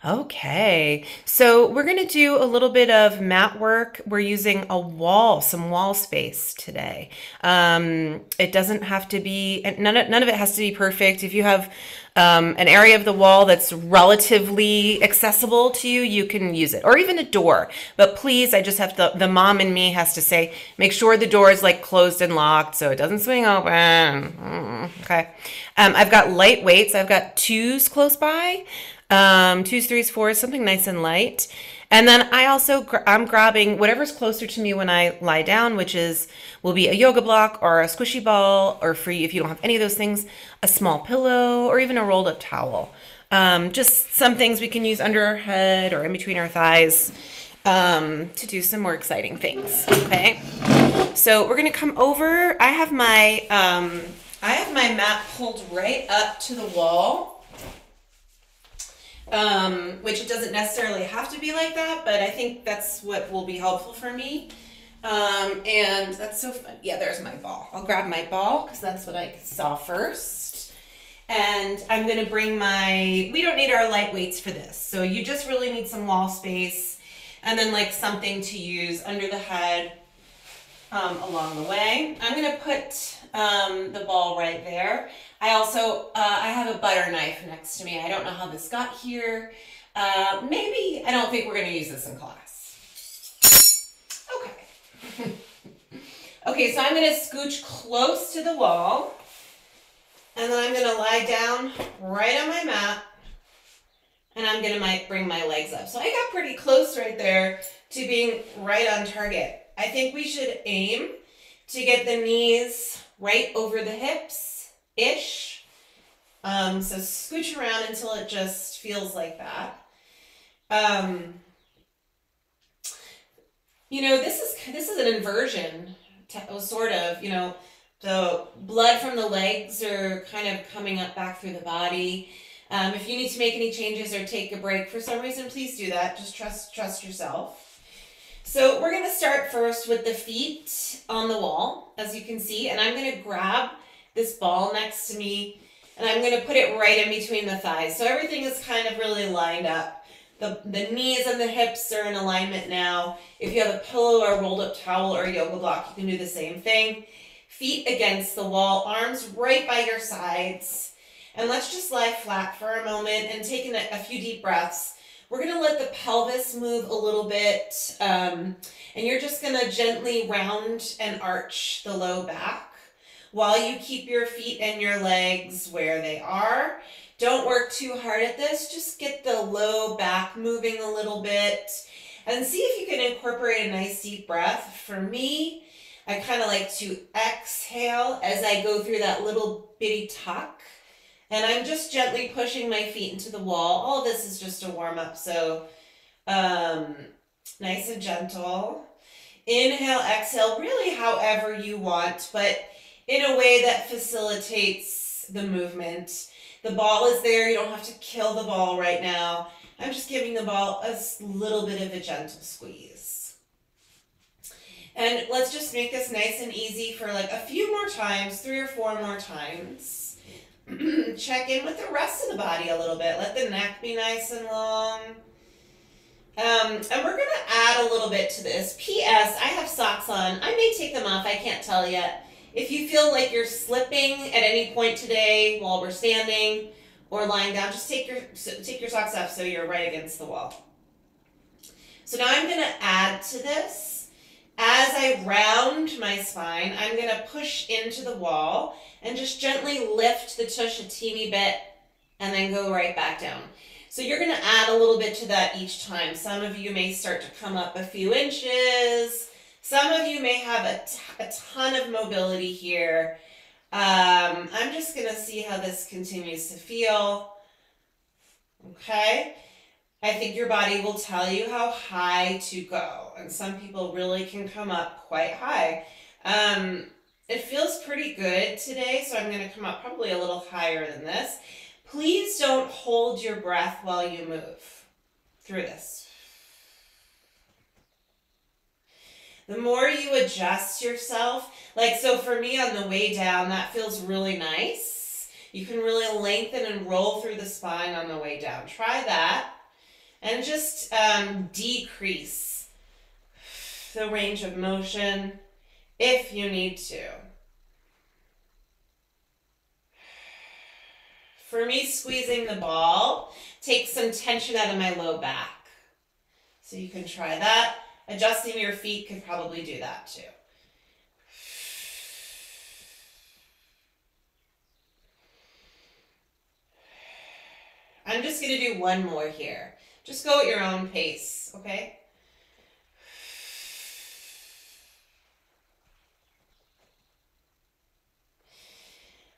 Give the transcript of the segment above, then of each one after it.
Okay, so we're going to do a little bit of mat work. We're using a wall, some wall space today. It doesn't have to be, none of it has to be perfect. If you have an area of the wall that's relatively accessible to you, you can use it, or even a door. But please, I just have to, the mom in me has to say, make sure the door is like closed and locked so it doesn't swing open. Okay. I've got light weights. I've got twos close by. Twos, threes, fours, something nice and light. And then I'm grabbing whatever's closer to me when I lie down, which will be a yoga block or a squishy ball, or free if you don't have any of those things, a small pillow or even a rolled up towel. Just some things we can use under our head or in between our thighs to do some more exciting things. Okay, so we're gonna come over. I have my mat pulled right up to the wall. Which it doesn't necessarily have to be like that, but I think that's what will be helpful for me. And that's so fun. Yeah, there's my ball. I'll grab my ball because that's what I saw first. And I'm going to bring we don't need our light weights for this. So you just really need some wall space and then like something to use under the head along the way. I'm going to put the ball right there. I have a butter knife next to me. I don't know how this got here. Maybe, I don't think we're going to use this in class. Okay. Okay, so I'm going to scooch close to the wall. And then I'm going to lie down right on my mat. And I'm going to bring my legs up. So I got pretty close right there to being right on target. I think we should aim to get the knees right over the hips-ish. So scooch around until it just feels like that. This is an inversion, sort of. The blood from the legs are kind of coming up back through the body. If you need to make any changes or take a break for some reason, please do that. Just trust yourself. So we're going to start first with the feet on the wall, as you can see, and I'm going to grab this ball next to me, and I'm going to put it right in between the thighs. So everything is kind of really lined up. The knees and the hips are in alignment now. If you have a pillow or a rolled up towel or a yoga block, you can do the same thing. Feet against the wall, arms right by your sides. And let's just lie flat for a moment and take a few deep breaths. We're going to let the pelvis move a little bit, and you're just going to gently round and arch the low back while you keep your feet and your legs where they are. Don't work too hard at this. Just get the low back moving a little bit and see if you can incorporate a nice deep breath. For me, I kind of like to exhale as I go through that little bitty tuck. And I'm just gently pushing my feet into the wall. All of this is just a warm-up, so nice and gentle. Inhale, exhale, really however you want, but in a way that facilitates the movement. The ball is there. You don't have to kill the ball right now. I'm just giving the ball a little bit of a gentle squeeze. And let's just make this nice and easy for like a few more times, 3 or 4 more times. Check in with the rest of the body a little bit. Let the neck be nice and long. And we're going to add a little bit to this. P.S. I have socks on. I may take them off. I can't tell yet. If you feel like you're slipping at any point today while we're standing or lying down, just take your socks off so you're right against the wall. So now I'm going to add to this. As I round my spine, I'm going to push into the wall and just gently lift the tush a teeny bit and then go right back down. So you're going to add a little bit to that each time. Some of you may start to come up a few inches. Some of you may have a ton of mobility here. I'm just going to see how this continues to feel. Okay. I think your body will tell you how high to go. And some people really can come up quite high. It feels pretty good today, so I'm going to come up probably a little higher than this. Please don't hold your breath while you move through this. The more you adjust yourself, like so for me on the way down, that feels really nice. You can really lengthen and roll through the spine on the way down. Try that. and just decrease the range of motion if you need to. For me, squeezing the ball takes some tension out of my low back. So you can try that. Adjusting your feet could probably do that too. I'm just going to do one more here. Just go at your own pace, okay?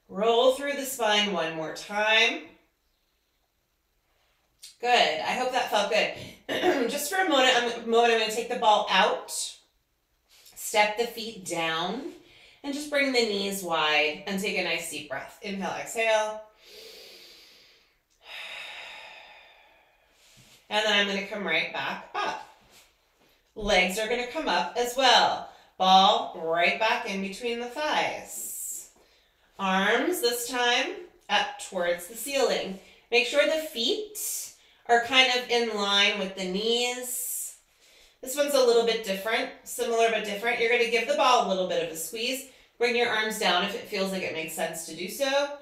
Roll through the spine one more time. Good. I hope that felt good. Just for a moment, I'm going to take the ball out, step the feet down, and just bring the knees wide and take a nice deep breath. Inhale, exhale. And then I'm going to come right back up. Legs are going to come up as well. Ball right back in between the thighs. Arms this time up towards the ceiling. Make sure the feet are kind of in line with the knees. This one's a little bit different, similar but different. You're going to give the ball a little bit of a squeeze. Bring your arms down if it feels like it makes sense to do so.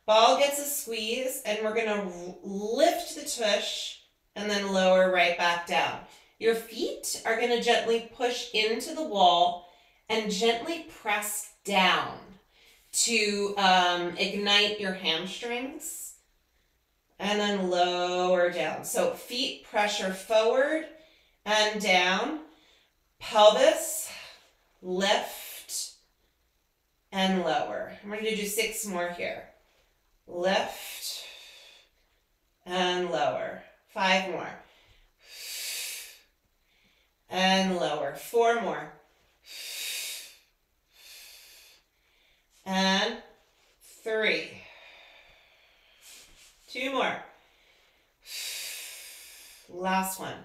Ball gets a squeeze, and we're going to lift the tush and then lower right back down. Your feet are going to gently push into the wall and gently press down to ignite your hamstrings, and then lower down. So feet pressure forward and down, pelvis, lift, and lower. I'm going to do 6 more here. Lift and lower. 5 more. And lower. 4 more. And 3. 2 more. Last one.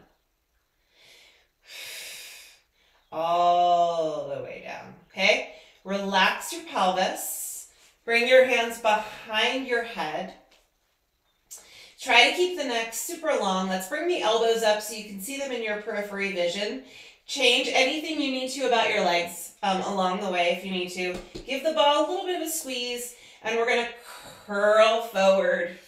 All the way down. Okay? Relax your pelvis. Bring your hands behind your head. Try to keep the neck super long. Let's bring the elbows up so you can see them in your periphery vision. Change anything you need to about your legs along the way if you need to. Give the ball a little bit of a squeeze, and we're going to curl forward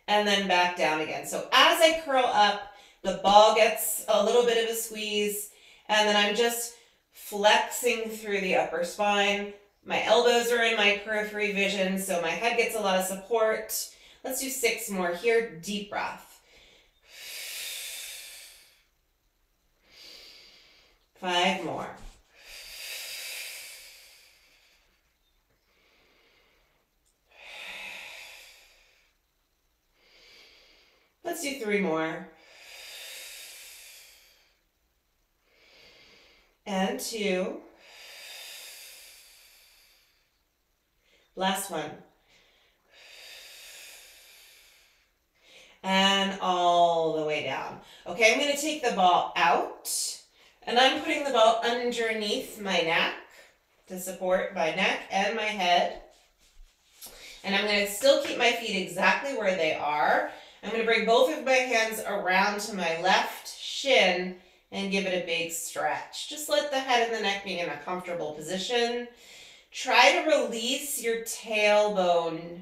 and then back down again. So as I curl up, the ball gets a little bit of a squeeze, and then I'm just flexing through the upper spine. My elbows are in my periphery vision, so my head gets a lot of support. Let's do 6 more here. Deep breath. 5 more. Let's do 3 more. And 2. Last one. And all the way down. Okay, I'm going to take the ball out, and I'm putting the ball underneath my neck to support my neck and my head. And I'm going to still keep my feet exactly where they are. I'm going to bring both of my hands around to my left shin and give it a big stretch. Just let the head and the neck be in a comfortable position. Try to release your tailbone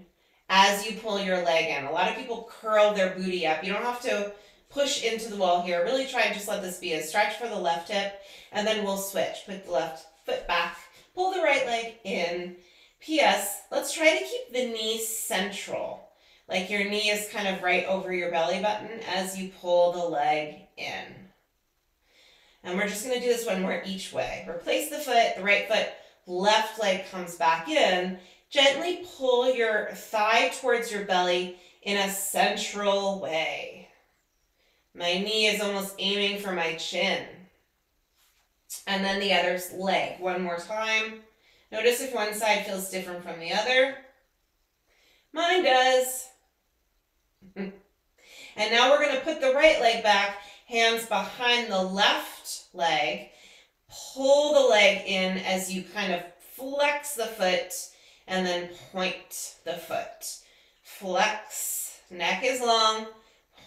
as you pull your leg in. A lot of people curl their booty up. You don't have to push into the wall here. Really try and just let this be a stretch for the left hip, and then we'll switch. Put the left foot back, pull the right leg in. P.S. Let's try to keep the knee central. Like your knee is kind of right over your belly button as you pull the leg in. And we're just going to do this one more each way. Replace the foot, the right foot, left leg comes back in. Gently pull your thigh towards your belly in a central way. My knee is almost aiming for my chin. And then the other leg. One more time. Notice if one side feels different from the other. Mine does. And now we're going to put the right leg back, hands behind the left leg. Pull the leg in as you kind of flex the foot and then point the foot. Flex, neck is long,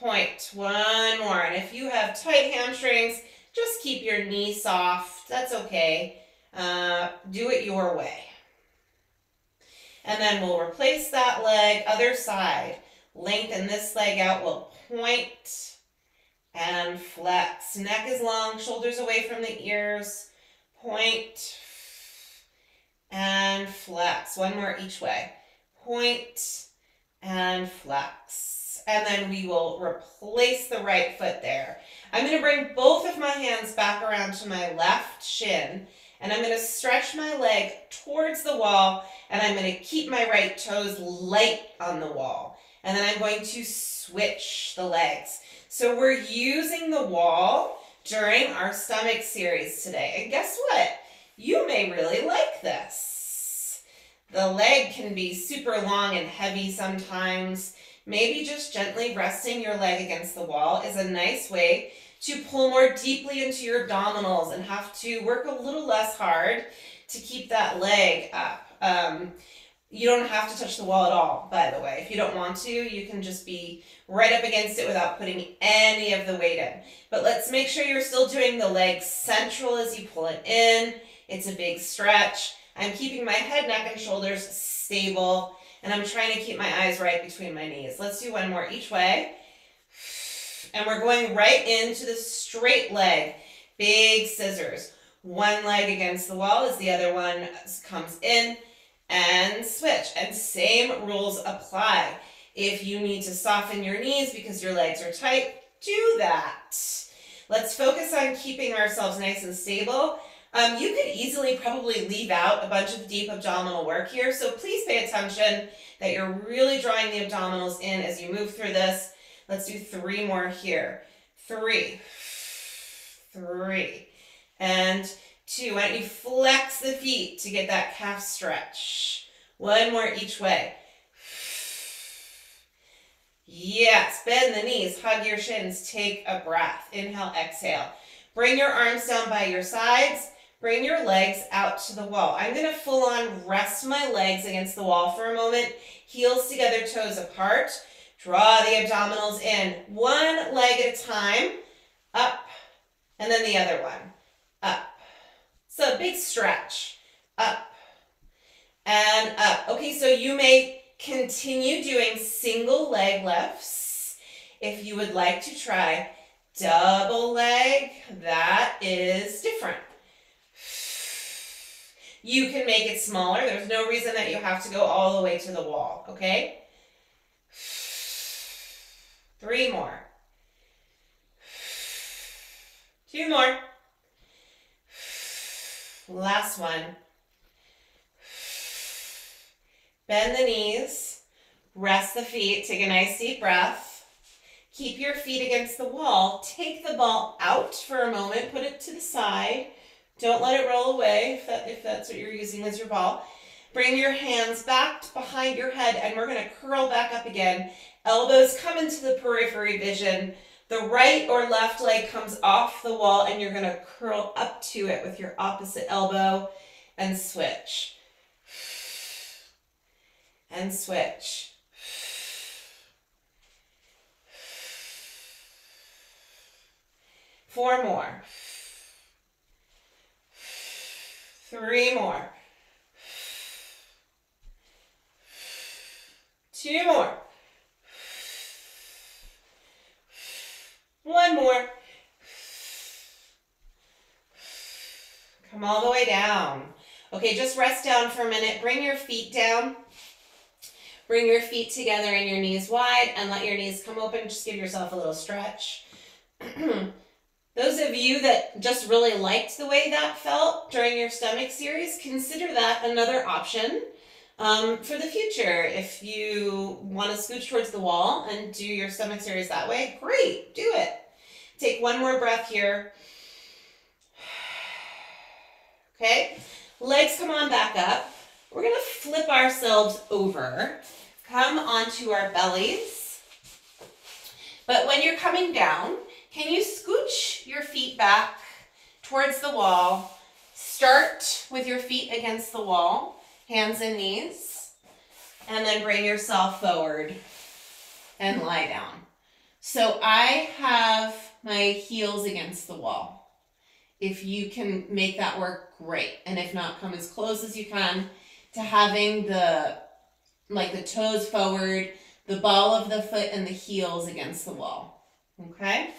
point. One more. And if you have tight hamstrings, just keep your knee soft. That's okay. Do it your way. And then we'll replace that leg, other side. Lengthen this leg out. We'll point and flex. Neck is long, shoulders away from the ears. Point and flex. One more each way. Point and flex. And then we will replace the right foot there. I'm going to bring both of my hands back around to my left shin, and I'm going to stretch my leg towards the wall, and I'm going to keep my right toes light on the wall. And then I'm going to switch the legs. So we're using the wall during our stomach series today. And guess what? You may really like this. The leg can be super long and heavy sometimes. Maybe just gently resting your leg against the wall is a nice way to pull more deeply into your abdominals and have to work a little less hard to keep that leg up. You don't have to touch the wall at all, by the way. If you don't want to, you can just be right up against it without putting any of the weight in. But let's make sure you're still doing the leg central as you pull it in. It's a big stretch. I'm keeping my head, neck, and shoulders stable, and I'm trying to keep my eyes right between my knees. Let's do one more each way. And we're going right into the straight leg. Big scissors. One leg against the wall as the other one comes in, and switch. And same rules apply. If you need to soften your knees because your legs are tight, do that. Let's focus on keeping ourselves nice and stable. You could easily probably leave out a bunch of deep abdominal work here, so please pay attention that you're really drawing the abdominals in as you move through this. Let's do 3 more here. 3, and 2. Why don't you flex the feet to get that calf stretch? 1 more each way. Yes, bend the knees, hug your shins, take a breath. Inhale, exhale. Bring your arms down by your sides. Bring your legs out to the wall. I'm going to full on rest my legs against the wall for a moment. Heels together, toes apart. Draw the abdominals in. 1 leg at a time. Up, and then the other one. Up. So a big stretch. Up and up. Okay, so you may continue doing single leg lifts. If you would like to try double leg, that is different. You can make it smaller. There's no reason that you have to go all the way to the wall, okay? 3 more. 2 more. Last one. Bend the knees. Rest the feet. Take a nice deep breath. Keep your feet against the wall. Take the ball out for a moment. Put it to the side. Don't let it roll away if that's what you're using as your ball. Bring your hands back behind your head, and we're going to curl back up again. Elbows come into the periphery vision. The right or left leg comes off the wall, and you're going to curl up to it with your opposite elbow and switch. And switch. Four more. 3 more. 2 more. 1 more. Come all the way down. Okay, just rest down for a minute. Bring your feet down. Bring your feet together and your knees wide, and let your knees come open. Just give yourself a little stretch. Those of you that just really liked the way that felt during your stomach series, consider that another option for the future. If you want to scooch towards the wall and do your stomach series that way, great, do it. Take 1 more breath here. Okay, legs come on back up. We're going to flip ourselves over, come onto our bellies. But when you're coming down, can you scooch your feet back towards the wall? Start with your feet against the wall, hands and knees, and then bring yourself forward and lie down. So I have my heels against the wall. If you can make that work, great. And if not, come as close as you can to having the toes forward, the ball of the foot and the heels against the wall. Okay?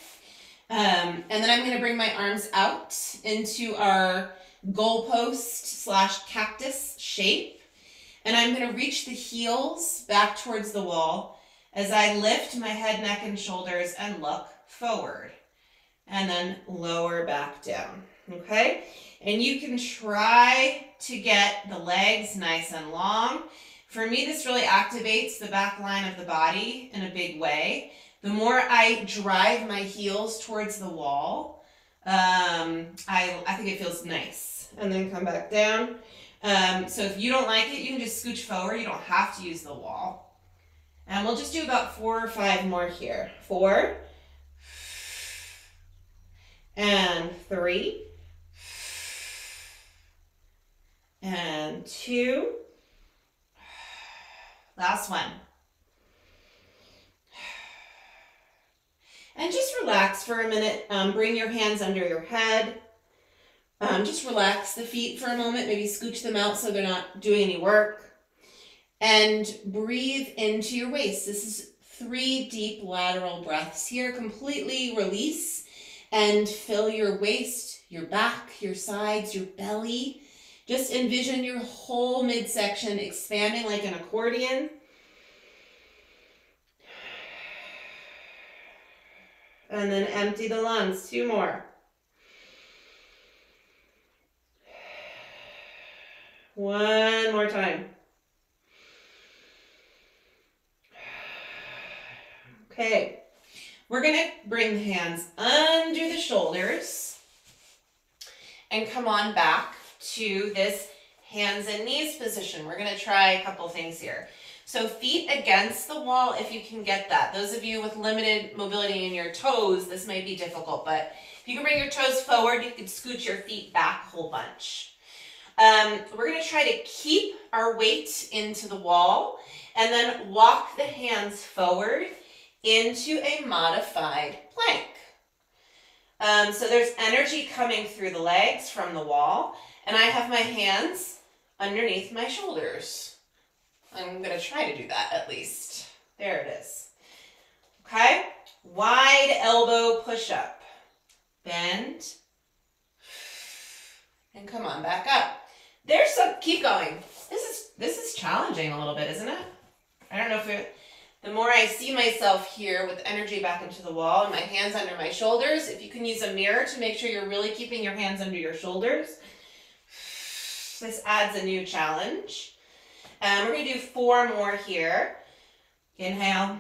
And then I'm going to bring my arms out into our goalpost / cactus shape. And I'm going to reach the heels back towards the wall as I lift my head, neck, and shoulders and look forward. And then lower back down. Okay? And you can try to get the legs nice and long. For me, this really activates the back line of the body in a big way. The more I drive my heels towards the wall, I think it feels nice. And then come back down. So if you don't like it, you can just scooch forward. You don't have to use the wall. And we'll just do about 4 or 5 more here. 4. And 3. And 2. Last one. And just relax for a minute. Bring your hands under your head. Just relax the feet for a moment. Maybe scooch them out so they're not doing any work. And breathe into your waist. This is 3 deep lateral breaths here. Completely release and fill your waist, your back, your sides, your belly. Just envision your whole midsection expanding like an accordion. And then empty the lungs. 2 more. 1 more time. Okay. We're going to bring the hands under the shoulders and come on back to this hands and knees position. We're going to try a couple things here. So feet against the wall if you can get that. Those of you with limited mobility in your toes, this may be difficult, but if you can bring your toes forward, you can scooch your feet back a whole bunch. We're going to try to keep our weight into the wall and then walk the hands forward into a modified plank. So there's energy coming through the legs from the wall, and I have my hands underneath my shoulders. I'm going to try to do that at least. There it is. Okay? Wide elbow push-up. Bend. And come on back up. There's some, keep going. This is challenging a little bit, isn't it? I don't know if it, the more I see myself here with energy back into the wall and my hands under my shoulders, if you can use a mirror to make sure you're really keeping your hands under your shoulders, this adds a new challenge. We're going to do 4 more here. Inhale.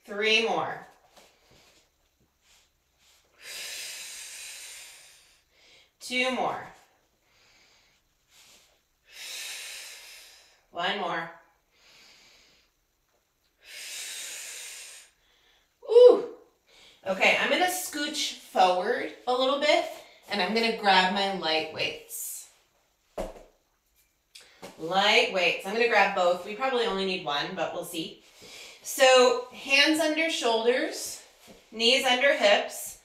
3 more. 2 more. 1 more. Ooh. Okay, I'm going to scooch forward a little bit, and I'm going to grab my light weights. Light weights. I'm going to grab both. We probably only need 1, but we'll see. So hands under shoulders, knees under hips.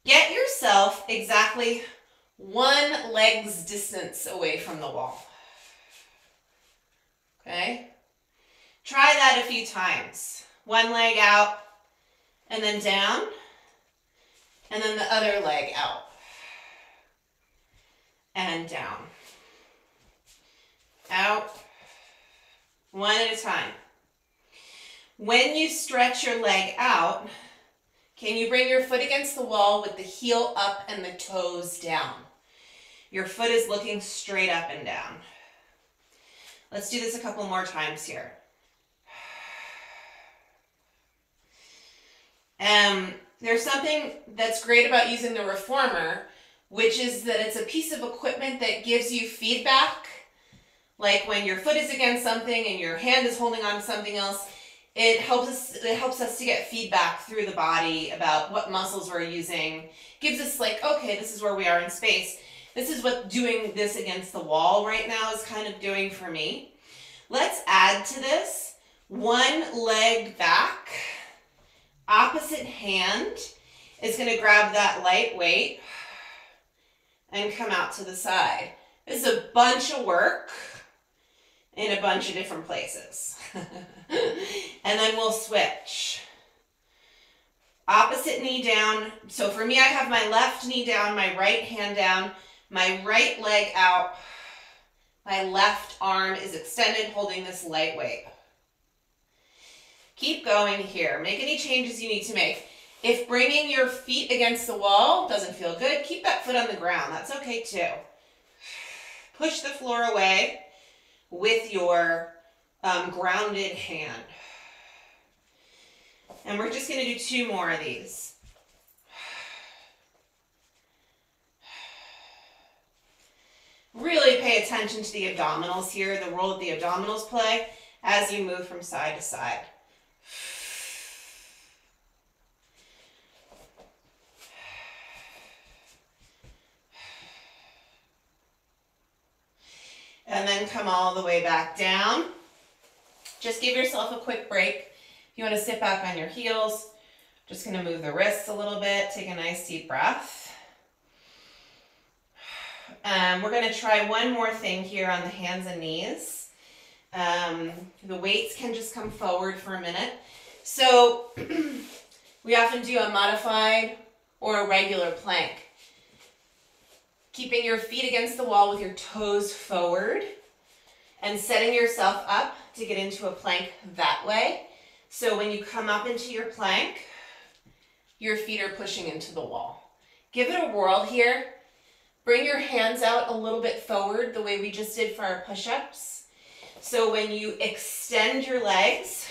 Get yourself exactly 1 leg's distance away from the wall. Okay? Try that a few times. 1 leg out, and then down, and then the other leg out, and down. Out, 1 at a time. When you stretch your leg out, can you bring your foot against the wall with the heel up and the toes down? Your foot is looking straight up and down. Let's do this a couple more times here. There's something that's great about using the reformer, which is that it's a piece of equipment that gives you feedback. Like when your foot is against something and your hand is holding on to something else, it helps us to get feedback through the body about what muscles we're using. Gives us like, okay, this is where we are in space. This is what doing this against the wall right now is kind of doing for me. Let's add to this One leg back, opposite hand is going to grab that light weight and come out to the side. This is a bunch of work in a bunch of different places. And then we'll switch. Opposite knee down. So for me, I have my left knee down, my right hand down, my right leg out. My left arm is extended, holding this light weight. Keep going here. Make any changes you need to make. If bringing your feet against the wall doesn't feel good, keep that foot on the ground. That's okay too. Push the floor away with your grounded hand. And we're just going to do 2 more of these. Really pay attention to the abdominals here, the role that the abdominals play as you move from side to side. And then come all the way back down. Just give yourself a quick break. If you want to sit back on your heels, just going to move the wrists a little bit. Take a nice deep breath. We're going to try one more thing here on the hands and knees. The weights can just come forward for a minute. So we often do a modified or a regular plank. Keeping your feet against the wall with your toes forward and setting yourself up to get into a plank that way. So when you come up into your plank, your feet are pushing into the wall. Give it a whirl here. Bring your hands out a little bit forward the way we just did for our push-ups. So when you extend your legs,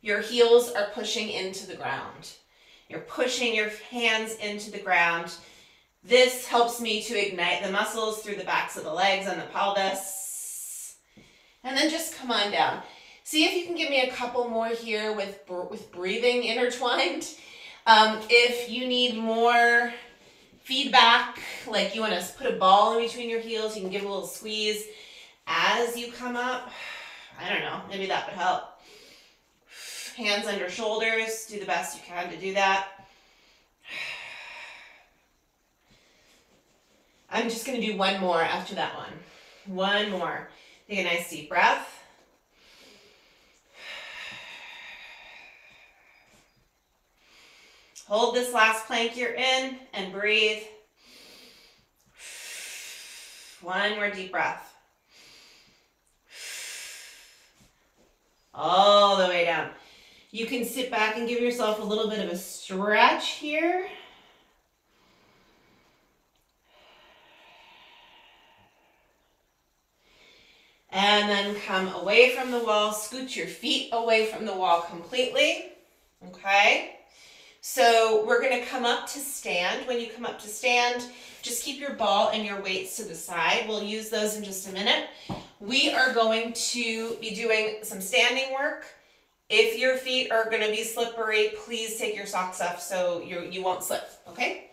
your heels are pushing into the ground. You're pushing your hands into the ground. This helps me to ignite the muscles through the backs of the legs and the pelvis. And then just come on down. See if you can give me a couple more here with breathing intertwined. If you need more feedback, like you want to put a ball in between your heels, you can give a little squeeze as you come up. I don't know, maybe that would help. Hands under shoulders, do the best you can to do that. I'm just going to do one more after that one. One more. Take a nice deep breath. Hold this last plank you're in and breathe. One more deep breath. All the way down. You can sit back and give yourself a little bit of a stretch here. And then come away from the wall, scoot your feet away from the wall completely, okay? So we're gonna come up to stand. When you come up to stand, just keep your ball and your weights to the side. We'll use those in just a minute. We are going to be doing some standing work. If your feet are gonna be slippery, please take your socks off so you won't slip, okay?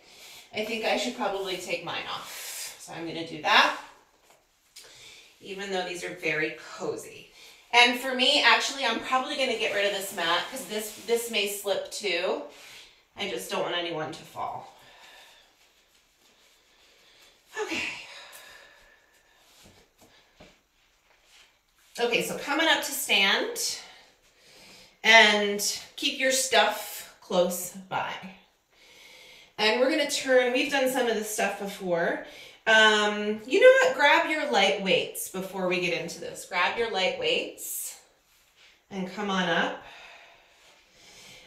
I think I should probably take mine off. So I'm gonna do that, even though these are very cozy. And for me, actually, I'm probably gonna get rid of this mat because this may slip too. I just don't want anyone to fall. Okay. Okay, so coming up to stand and keep your stuff close by. And we're gonna turn, we've done some of this stuff before. You know what, grab your light weights before we get into this. Grab your light weights and come on up.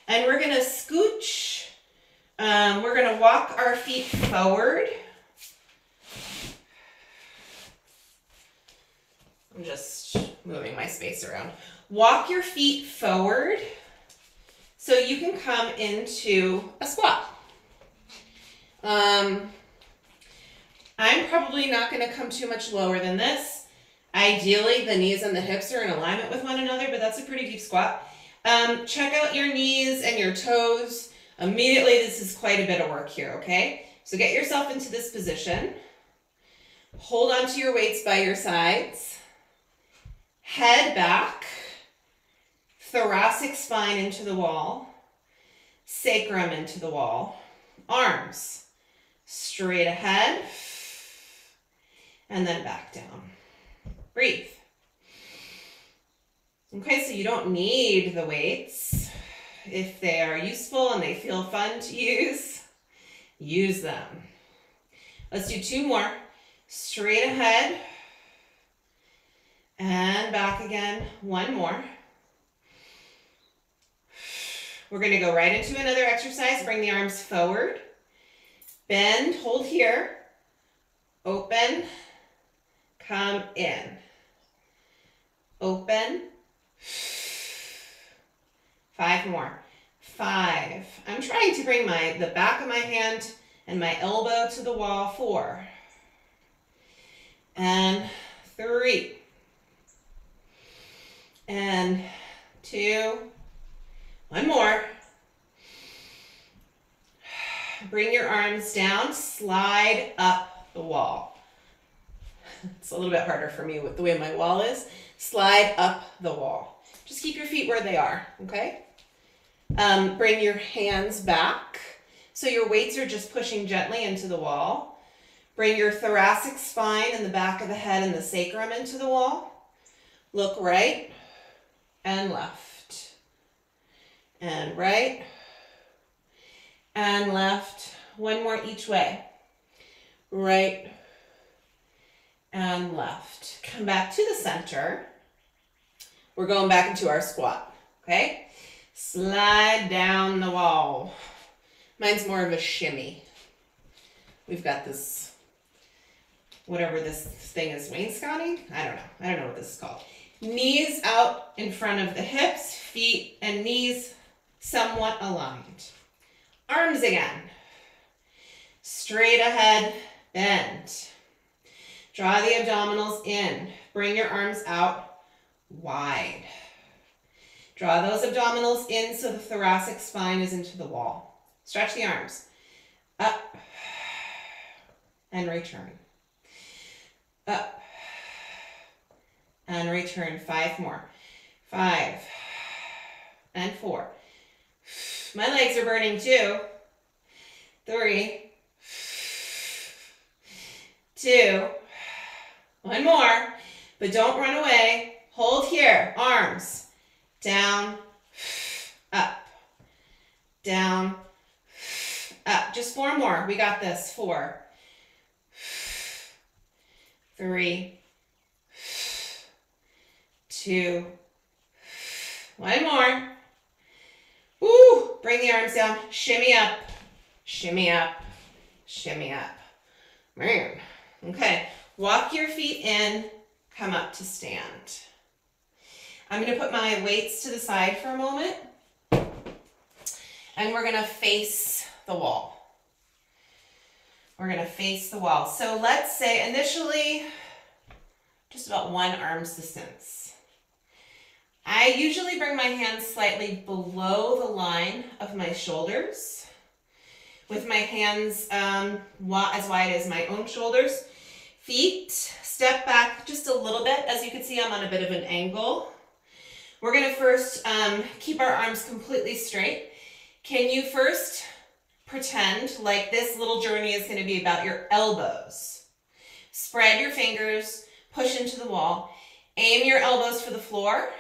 And we're gonna scooch. We're gonna walk our feet forward. I'm just moving my space around. Walk your feet forward so you can come into a squat. I'm probably not going to come too much lower than this. Ideally, the knees and the hips are in alignment with one another, but that's a pretty deep squat. Check out your knees and your toes. Immediately, this is quite a bit of work here, okay? So get yourself into this position. Hold onto your weights by your sides. Head back. thoracic spine into the wall, sacrum into the wall, arms straight ahead, and then back down. Breathe. Okay, so you don't need the weights. If they are useful and they feel fun to use them. Let's do 2 more. Straight ahead and back again. 1 more. We're going to go right into another exercise. Bring the arms forward. Bend, hold here. Open, come in. Open. 5 more. 5. I'm trying to bring the back of my hand and my elbow to the wall. 4. And 3. And 2. 1 more. Bring your arms down, slide up the wall. It's a little bit harder for me with the way my wall is. Slide up the wall. Just keep your feet where they are, okay? Bring your hands back. So your weights are just pushing gently into the wall. Bring your thoracic spine and the back of the head and the sacrum into the wall. Look right and left. And right and left. 1 more each way. Right and left. Come back to the center. We're going back into our squat, okay? Slide down the wall. Mine's more of a shimmy. We've got this, whatever this thing is, wainscoting? I don't know what this is called. Knees out in front of the hips, feet and knees somewhat aligned. Arms again. Straight ahead, bend. Draw the abdominals in. Bring your arms out wide. Draw those abdominals in so the thoracic spine is into the wall. Stretch the arms. Up and return. Up and return. 5 more. 5 and 4. My legs are burning too. 3, 2, 1 more, but don't run away. Hold here, arms, down, up, down, up. Just 4 more, we got this. 4, 3, 2, 1 more. Woo, bring the arms down, shimmy up, shimmy up, shimmy up. Man, okay. Walk your feet in, come up to stand. I'm going to put my weights to the side for a moment, and we're going to face the wall. We're going to face the wall. So let's say initially, just about 1 arm's distance. I usually bring my hands slightly below the line of my shoulders, with my hands as wide as my own shoulders. Feet, step back just a little bit. As you can see, I'm on a bit of an angle. We're going to first keep our arms completely straight. Can you first pretend like this little journey is going to be about your elbows? Spread your fingers, push into the wall. Aim your elbows for the floor,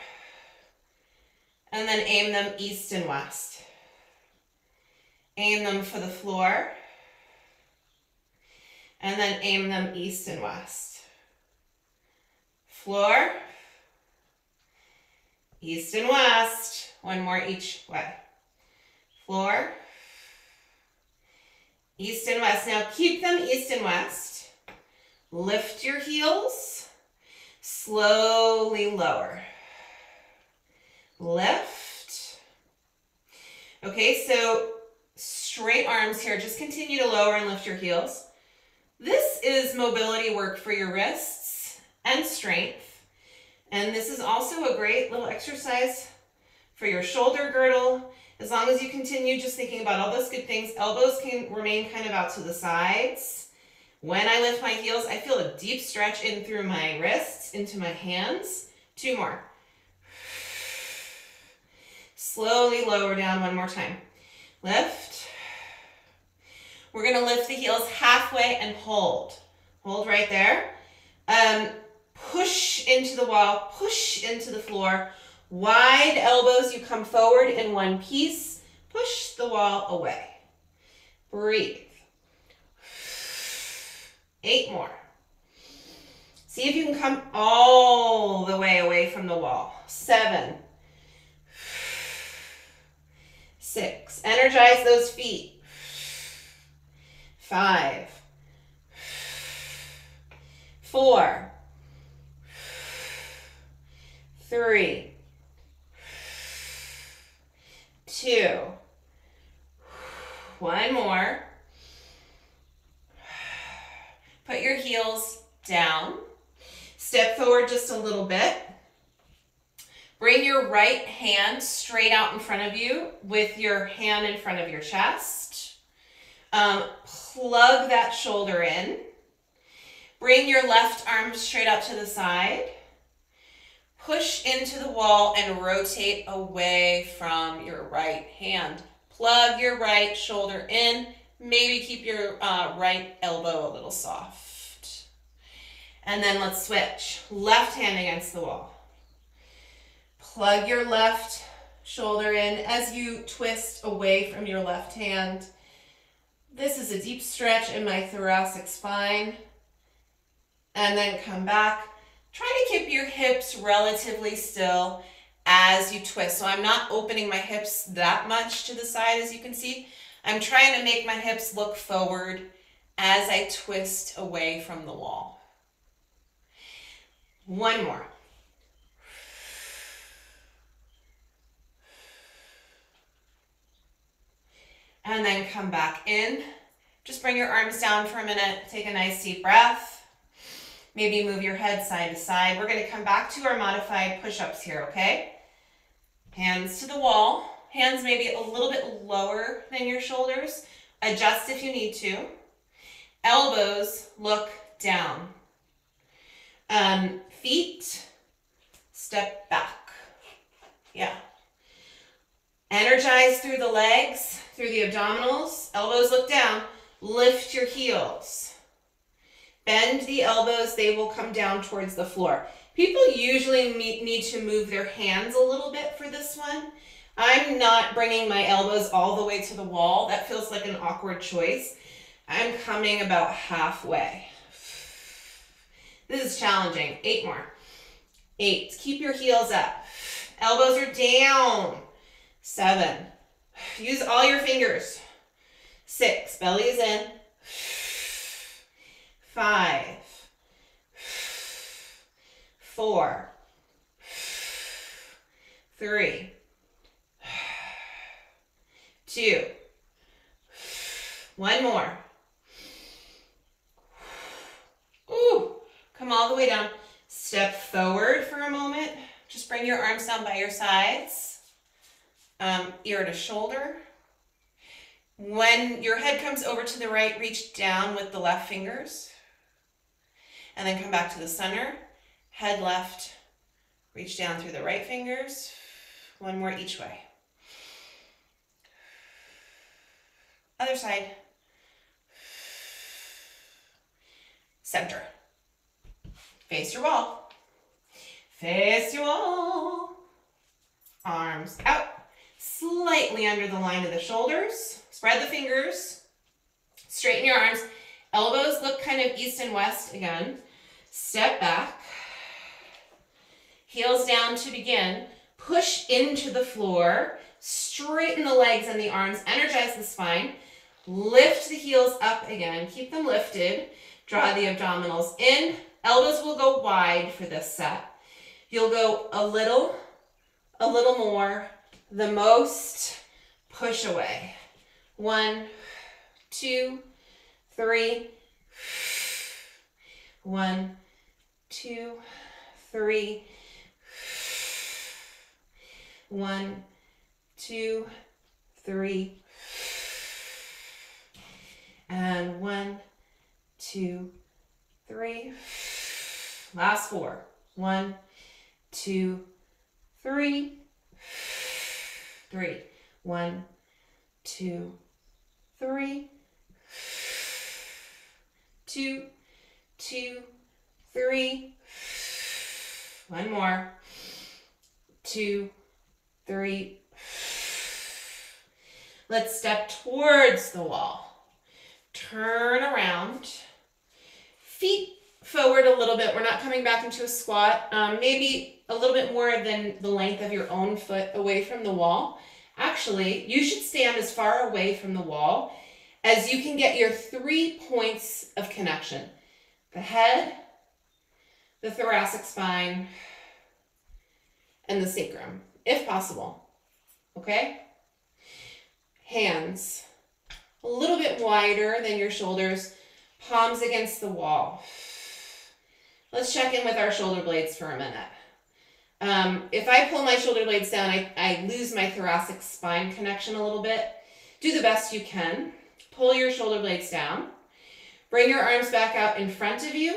and then aim them east and west. Aim them for the floor, and then aim them east and west. Floor, east and west. 1 more each way. Floor, east and west. Now keep them east and west. Lift your heels. Slowly lower. Lift. Okay, so straight arms here. Just continue to lower and lift your heels. This is mobility work for your wrists and strength. And this is also a great little exercise for your shoulder girdle. As long as you continue just thinking about all those good things, elbows can remain kind of out to the sides. When I lift my heels, I feel a deep stretch in through my wrists, into my hands. 2 more. Slowly lower down one more time. Lift. We're going to lift the heels halfway and hold. Hold right there. Push into the wall, push into the floor. Wide elbows, you come forward in one piece. Push the wall away. Breathe. 8 more. See if you can come all the way away from the wall. 7. 6. Energize those feet. 5. 4. 3. 2. One more. Put your heels down. Step forward just a little bit. Bring your right hand straight out in front of you with your hand in front of your chest. Plug that shoulder in. Bring your left arm straight out to the side. Push into the wall and rotate away from your right hand. Plug your right shoulder in. Maybe keep your right elbow a little soft. And then let's switch. Left hand against the wall. Plug your left shoulder in as you twist away from your left hand. This is a deep stretch in my thoracic spine. And then come back. Try to keep your hips relatively still as you twist. So I'm not opening my hips that much to the side, as you can see. I'm trying to make my hips look forward as I twist away from the wall. One more. And then come back in. Just bring your arms down for a minute. Take a nice deep breath. Maybe move your head side to side. We're going to come back to our modified push-ups here, okay? Hands to the wall. Hands maybe a little bit lower than your shoulders. Adjust if you need to. Elbows look down. Feet step back. Yeah. Energize through the legs, through the abdominals. Elbows look down. Lift your heels. Bend the elbows. They will come down towards the floor. People usually need to move their hands a little bit for this one. I'm not bringing my elbows all the way to the wall. That feels like an awkward choice. I'm coming about halfway. This is challenging. 8 more. 8. Keep your heels up. Elbows are down. 7. Use all your fingers. 6. Belly is in. 5. 4. 3. 2. One more. Ooh, come all the way down. Step forward for a moment. Just bring your arms down by your sides. Ear to shoulder. When your head comes over to the right, reach down with the left fingers. And then come back to the center. Head left. Reach down through the right fingers. One more each way. Other side. Center. Face your wall. Face your wall. Arms out. Slightly under the line of the shoulders. Spread the fingers. Straighten your arms. Elbows look kind of east and west again. Step back. Heels down to begin. Push into the floor. Straighten the legs and the arms. Energize the spine. Lift the heels up again. Keep them lifted. Draw the abdominals in. Elbows will go wide for this set. You'll go a little more. The most, push away. 1, 2, 3. 1, 2, 3. 1, 2, 3. And 1, 2, 3. Last 4. 1, 2, 3. 3. 1, 2, 3. 2, 2, 3. One more. 2, 3. Let's step towards the wall. Turn around. Feet forward a little bit. We're not coming back into a squat. Maybe a little bit more than the length of your own foot away from the wall. Actually, you should stand as far away from the wall as you can get your 3 points of connection. The head, the thoracic spine, and the sacrum, if possible. Okay? Hands a little bit wider than your shoulders, palms against the wall. Let's check in with our shoulder blades for a minute. If I pull my shoulder blades down, I lose my thoracic spine connection a little bit. Do the best you can. Pull your shoulder blades down. Bring your arms back out in front of you.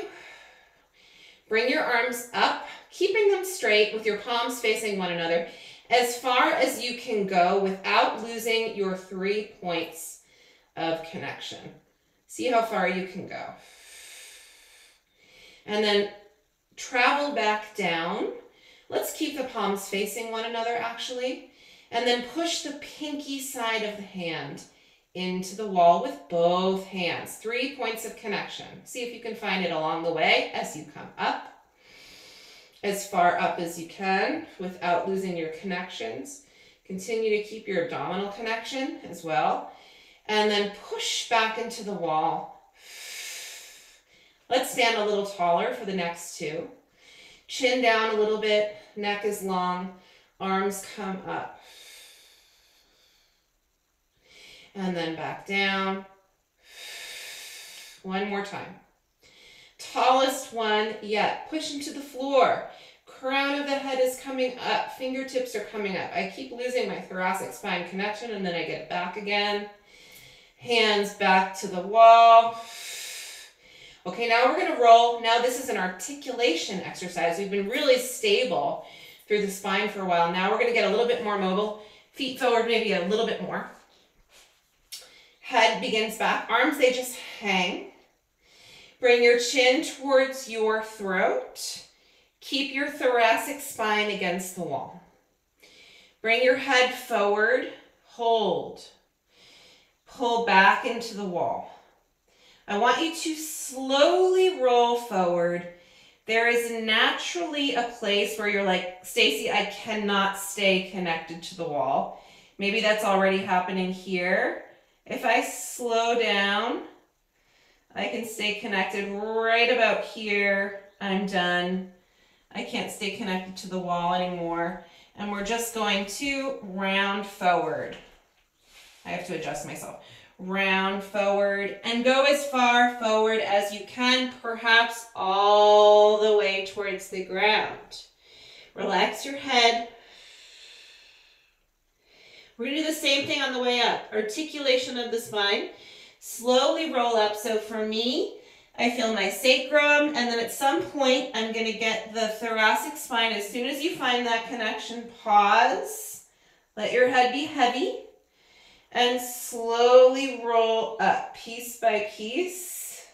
Bring your arms up, keeping them straight with your palms facing one another as far as you can go without losing your 3 points of connection. See how far you can go. And then travel back down. Let's keep the palms facing one another actually. And then push the pinky side of the hand into the wall with both hands. 3 points of connection. See if you can find it along the way as you come up. As far up as you can without losing your connections. Continue to keep your abdominal connection as well. And then push back into the wall. Let's stand a little taller for the next 2. Chin down a little bit, neck is long, arms come up. And then back down. One more time. Tallest one yet. Push into the floor. Crown of the head is coming up. Fingertips are coming up. I keep losing my thoracic spine connection and then I get it back again. Hands back to the wall. Okay, now we're going to roll. Now this is an articulation exercise. We've been really stable through the spine for a while. Now we're going to get a little bit more mobile. Feet forward maybe a little bit more. Head begins back. Arms, they just hang. Bring your chin towards your throat. Keep your thoracic spine against the wall. Bring your head forward. Hold. Pull back into the wall. I want you to slowly roll forward. There is naturally a place where you're like, Stacy, I cannot stay connected to the wall. Maybe that's already happening here. If I slow down, I can stay connected right about here. I'm done. I can't stay connected to the wall anymore. And we're just going to round forward. I have to adjust myself. Round forward and go as far forward as you can, perhaps all the way towards the ground. Relax your head. We're going to do the same thing on the way up. Articulation of the spine. Slowly roll up. So for me, I feel my sacrum, and then at some point, I'm going to get the thoracic spine. As soon as you find that connection, pause. Let your head be heavy. And slowly roll up, piece by piece.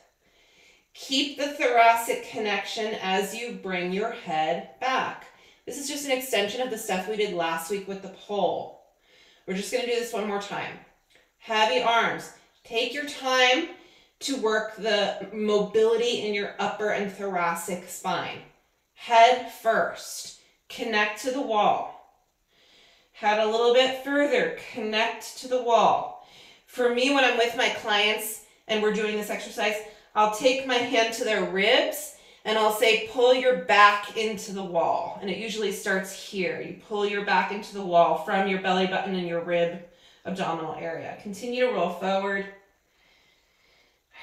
Keep the thoracic connection as you bring your head back. This is just an extension of the stuff we did last week with the pole. We're just going to do this one more time. Heavy arms. Take your time to work the mobility in your upper and thoracic spine. Head first. Connect to the wall. Head a little bit further, connect to the wall. For me, when I'm with my clients and we're doing this exercise, I'll take my hand to their ribs and I'll say, pull your back into the wall. And it usually starts here. You pull your back into the wall from your belly button and your rib abdominal area. Continue to roll forward.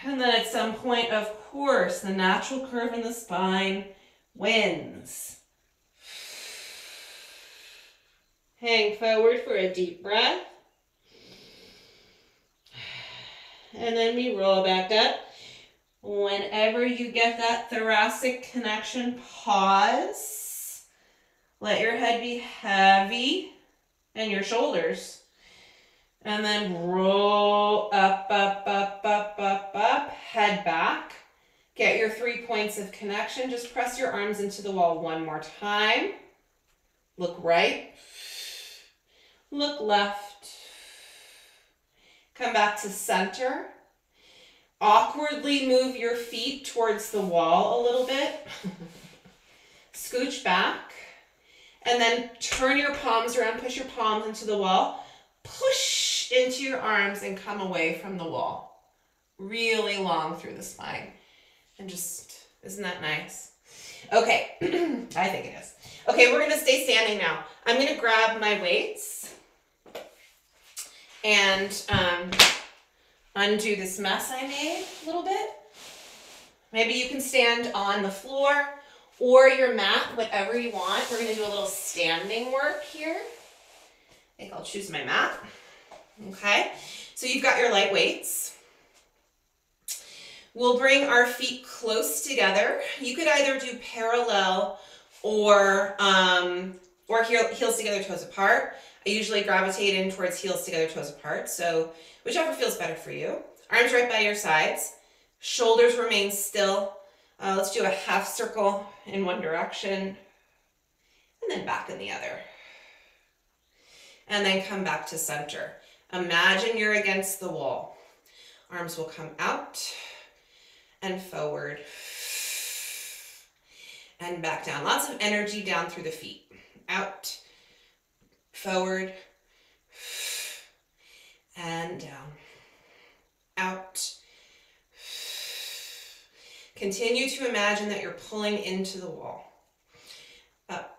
And then at some point, of course, the natural curve in the spine wins. Hang forward for a deep breath. And then we roll back up. Whenever you get that thoracic connection, pause. Let your head be heavy. and your shoulders. And then roll up, up, up, up, up, up, head back. Get your 3 points of connection. Just press your arms into the wall one more time. Look right. Look left. Come back to center. Awkwardly move your feet towards the wall a little bit. Scooch back. And then turn your palms around. Push your palms into the wall. Push into your arms and come away from the wall. Really long through the spine. And just, isn't that nice? Okay, I think it is. Okay, we're gonna stay standing now. I'm gonna grab my weights and undo this mess I made a little bit. Maybe you can stand on the floor or your mat, whatever you want. We're gonna do a little standing work here. I think I'll choose my mat. Okay, so you've got your light weights. We'll bring our feet close together. You could either do parallel or heels together, toes apart. I usually gravitate in towards heels together, toes apart. So whichever feels better for you. Arms right by your sides. Shoulders remain still. Let's do a half circle in one direction and then back in the other. And then come back to center. Imagine you're against the wall. Arms will come out and forward and back down. Lots of energy down through the feet. Out, forward, and down. Out. Continue to imagine that you're pulling into the wall. Up,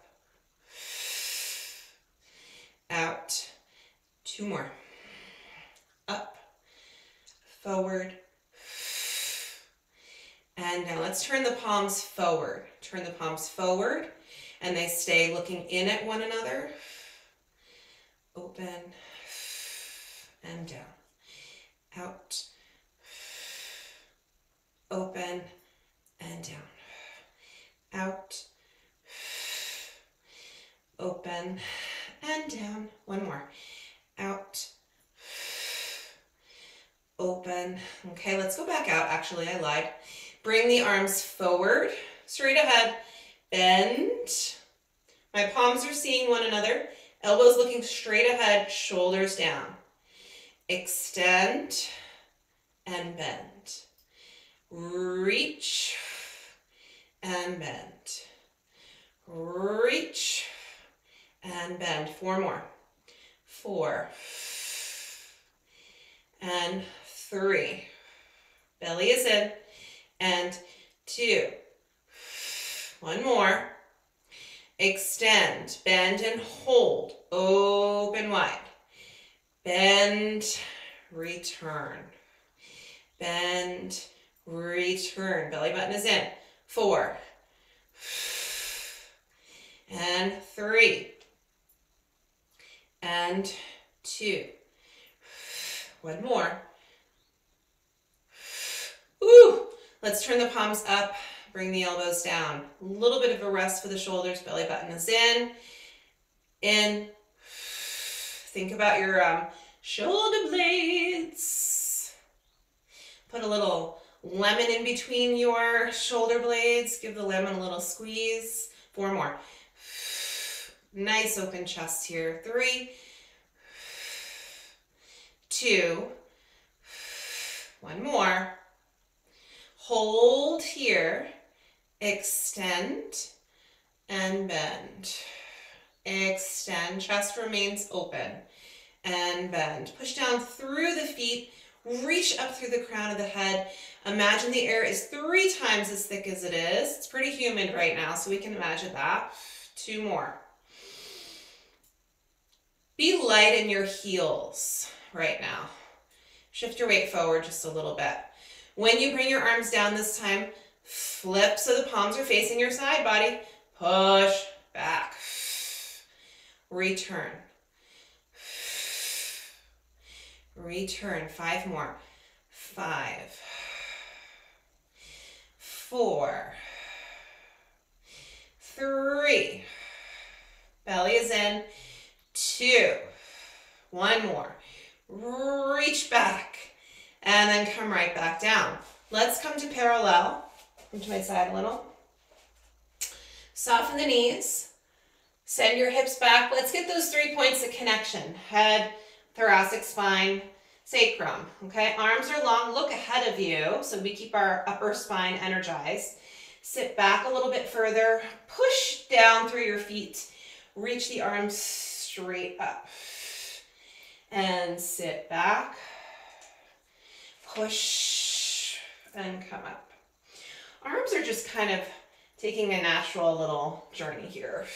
out. 2 more. Up, forward, and now let's turn the palms forward. Turn the palms forward, and they stay looking in at one another. Open, and down. Out, open, and down. Out, open, and down. 1 more. Out, open. Okay, let's go back out. Actually, I lied. Bring the arms forward, straight ahead, bend. My palms are seeing one another. Elbows looking straight ahead, shoulders down. Extend and bend. Reach and bend. Reach and bend. 4 more. 4 and 3. Belly is in. And 2. 1 more. Extend, bend and hold. Open wide. Bend, return. Bend, return. Belly button is in. 4 and 3 and 2. 1 more. Ooh. Let's turn the palms up, bring the elbows down. A little bit of a rest for the shoulders, belly button is in. In. Think about your shoulder blades. Put a little lemon in between your shoulder blades. Give the lemon a little squeeze. 4 more. Nice open chest here. 3, 2, 1 more. Hold here, extend and bend. Extend, chest remains open and bend. Push down through the feet, reach up through the crown of the head. Imagine the air is 3 times as thick as it is. It's pretty humid right now, so we can imagine that. 2 more. Be light in your heels right now. Shift your weight forward just a little bit. When you bring your arms down this time, flip so the palms are facing your side body. Push back. Return. Return. 5 more. 5, 4, 3. Belly is in. 2. One more. Reach back and then come right back down. Let's come to parallel. Come to my side a little. Soften the knees. Send your hips back. Let's get those 3 points of connection. Head, thoracic spine, sacrum. Okay, arms are long. Look ahead of you so we keep our upper spine energized. Sit back a little bit further. Push down through your feet. Reach the arms straight up. And sit back. Push and come up. Arms are just kind of taking a natural little journey here.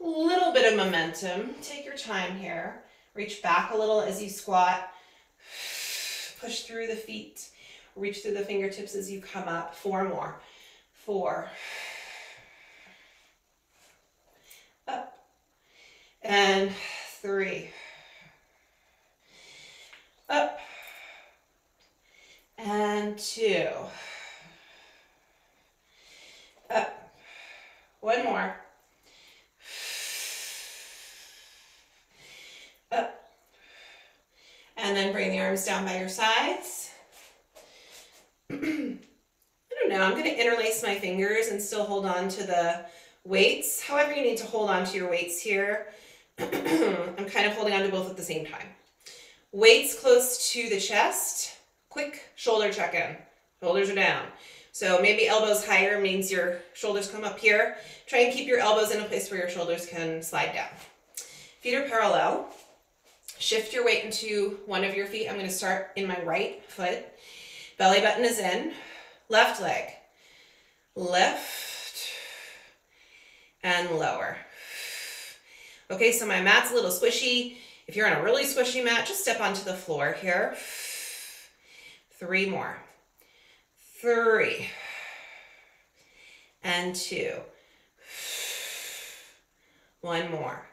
A little bit of momentum. Take your time here. Reach back a little as you squat. Push through the feet. Reach through the fingertips as you come up. 4 more. 4. Up. And 3. Up. And 2. Up. 1 more. Up. And then bring the arms down by your sides. I don't know, I'm going to interlace my fingers and still hold on to the weights. However you need to hold on to your weights here. I'm kind of holding on to both at the same time. Weights close to the chest. Quick shoulder check-in. Shoulders are down. So maybe elbows higher means your shoulders come up here. Try and keep your elbows in a place where your shoulders can slide down. Feet are parallel. Shift your weight into one of your feet. I'm going to start in my right foot. Belly button is in. Left leg. Lift and lower. Okay, so my mat's a little squishy. If you're on a really squishy mat, just step onto the floor here. 3 more. 3. And 2. 1 more.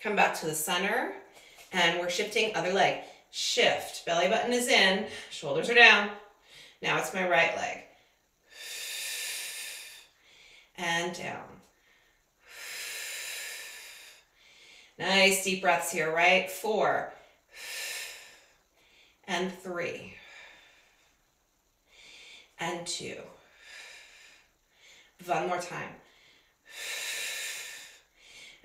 Come back to the center, and we're shifting other leg. Shift, belly button is in, shoulders are down. Now it's my right leg. And down. Nice deep breaths here, right? 4. And 3. And 2. 1 more time.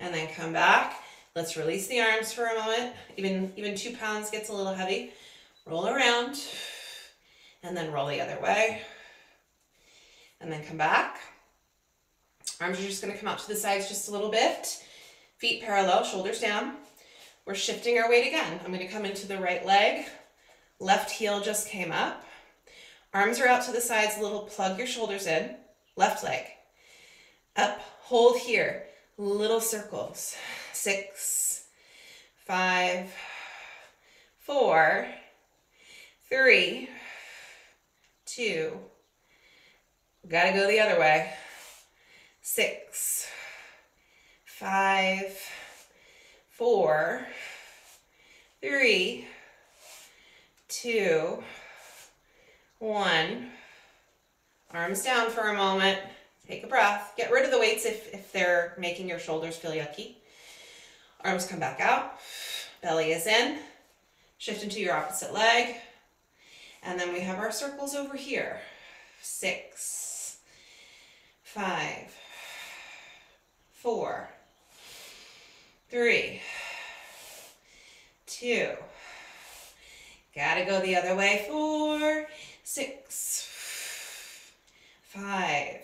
And then come back. Let's release the arms for a moment. Even 2 pounds gets a little heavy. Roll around. And then roll the other way. And then come back. Arms are just going to come out to the sides just a little bit. Feet parallel, shoulders down. We're shifting our weight again. I'm going to come into the right leg. Left heel just came up. Arms are out to the sides a little. Plug your shoulders in. Left leg. Up, hold here. Little circles. 6, 5, 4, 3, 2. Gotta go the other way. 6, 5, 4, 3, 2, 1. Arms down for a moment. Take a breath. Get rid of the weights if they're making your shoulders feel yucky. Arms come back out. Belly is in. Shift into your opposite leg. And then we have our circles over here. 6, 5, 4, 3, 2. Gotta go the other way. 4, 6, 5,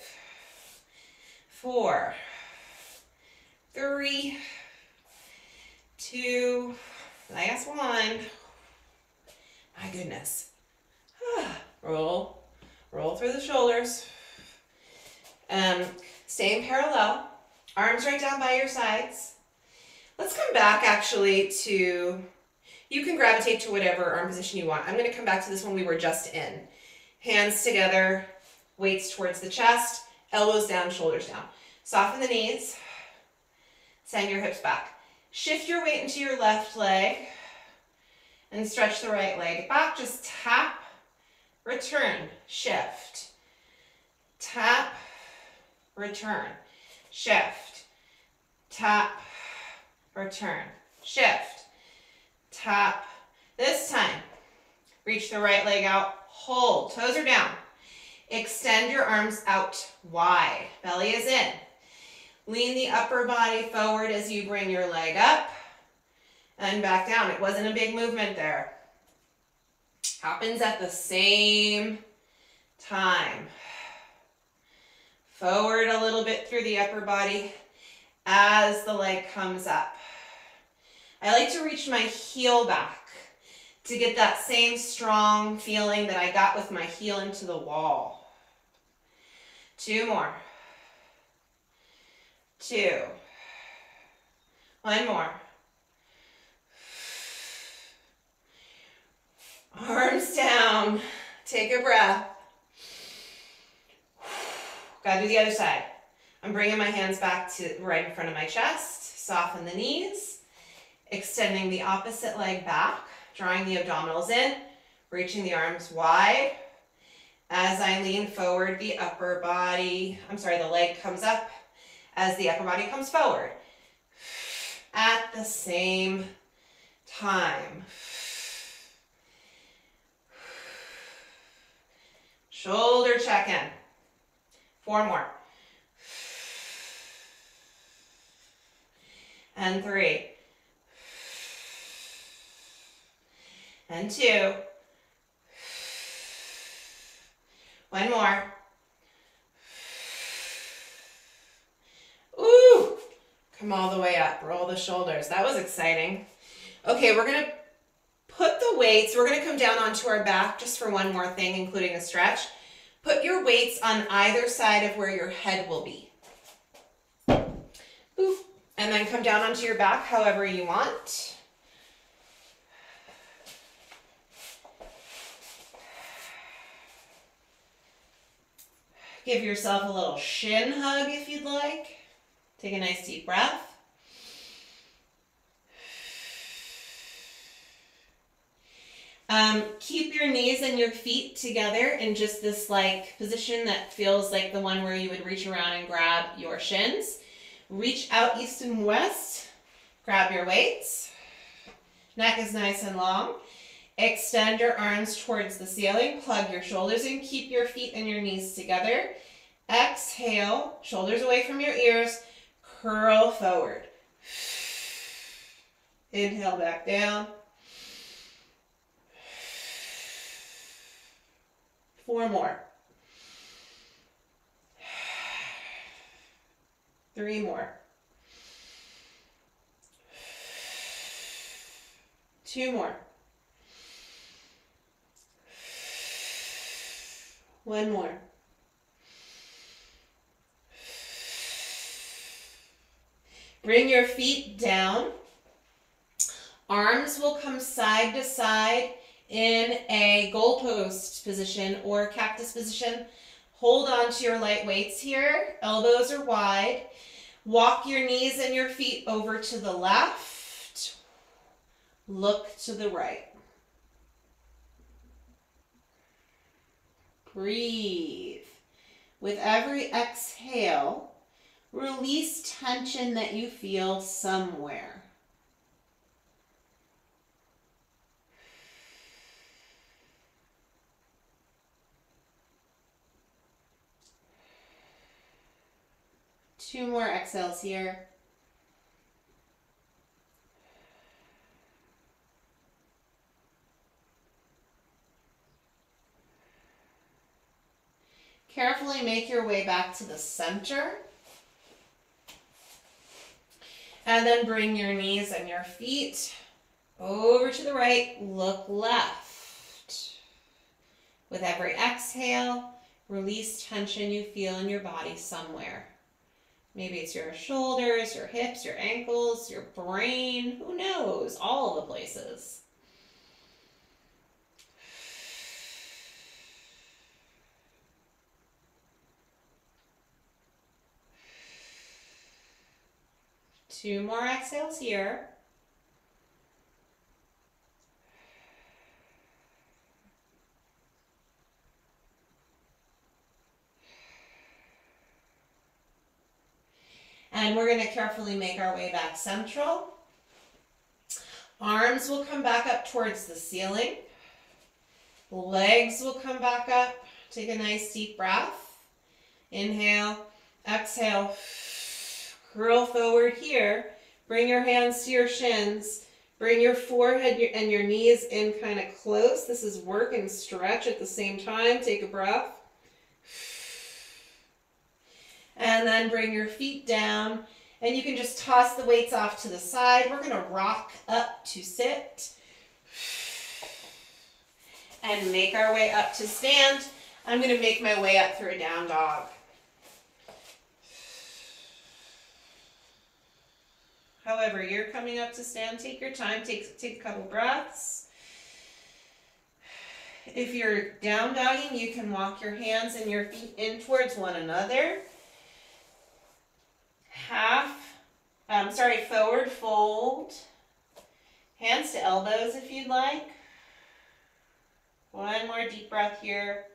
4, 3, 2, last one. My goodness. Roll through the shoulders. Stay in parallel. Arms right down by your sides. Let's come back actually to, you can gravitate to whatever arm position you want. I'm going to come back to this one we were just in. Hands together, weights towards the chest, elbows down, shoulders down. Soften the knees. Send your hips back. Shift your weight into your left leg and stretch the right leg back. Just tap, return, shift. Tap, return, shift, tap, return, shift, tap. This time, reach the right leg out, hold, toes are down. Extend your arms out wide, belly is in. Lean the upper body forward as you bring your leg up and back down. It wasn't a big movement there. Happens at the same time. Forward a little bit through the upper body as the leg comes up. I like to reach my heel back to get that same strong feeling that I got with my heel into the wall. 2 more. 2. 1 more. Arms down. Take a breath. Gotta do the other side. I'm bringing my hands back to right in front of my chest. Soften the knees. Extending the opposite leg back. Drawing the abdominals in. Reaching the arms wide. As I lean forward, the leg comes up as the upper body comes forward. At the same time. Shoulder check in. 4 more. And 3. And 2. 1 more. Ooh, come all the way up. Roll the shoulders. That was exciting. Okay, we're going to put the weights. We're going to come down onto our back just for one more thing, including a stretch. Put your weights on either side of where your head will be. Ooh, and then come down onto your back however you want. Give yourself a little shin hug if you'd like. Take a nice deep breath. Keep your knees and your feet together in just this like position that feels like the one where you would reach around and grab your shins. Reach out east and west. Grab your weights. Neck is nice and long. Extend your arms towards the ceiling. Plug your shoulders in. Keep your feet and your knees together. Exhale. Shoulders away from your ears. Curl forward. Inhale back down. 4 more. 3 more. 2 more. 1 more. Bring your feet down. Arms will come side to side in a goalpost position or cactus position. Hold on to your light weights here. Elbows are wide. Walk your knees and your feet over to the left. Look to the right. Breathe. With every exhale, release tension that you feel somewhere. Two more exhales here. Carefully make your way back to the center. And then bring your knees and your feet over to the right. Look left. With every exhale, release tension you feel in your body somewhere. Maybe it's your shoulders, your hips, your ankles, your brain. Who knows? All the places. Two more exhales here. And we're going to carefully make our way back central. Arms will come back up towards the ceiling. Legs will come back up. Take a nice deep breath. Inhale, exhale. Curl forward here. Bring your hands to your shins. Bring your forehead and your knees in kind of close. This is work and stretch at the same time. Take a breath. And then bring your feet down. And you can just toss the weights off to the side. We're going to rock up to sit. And make our way up to stand. I'm going to make my way up through a down dog. However you're coming up to stand, take your time, take a couple breaths. If you're down dogging, you can walk your hands and your feet in towards one another. Forward fold. Hands to elbows if you'd like. One more deep breath here.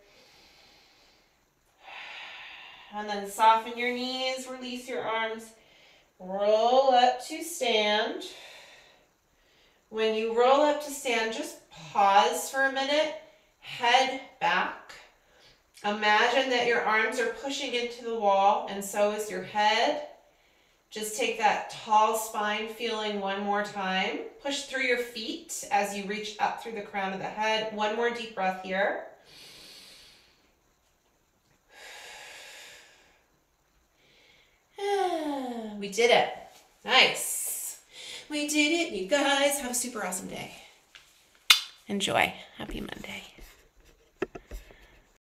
And then soften your knees, release your arms. Roll up to stand. When you roll up to stand, just pause for a minute. Head back. Imagine that your arms are pushing into the wall, and so is your head. Just take that tall spine feeling one more time. Push through your feet as you reach up through the crown of the head. One more deep breath here. We did it. Nice. We did it, you guys. Have a super awesome day. Enjoy. Happy Monday.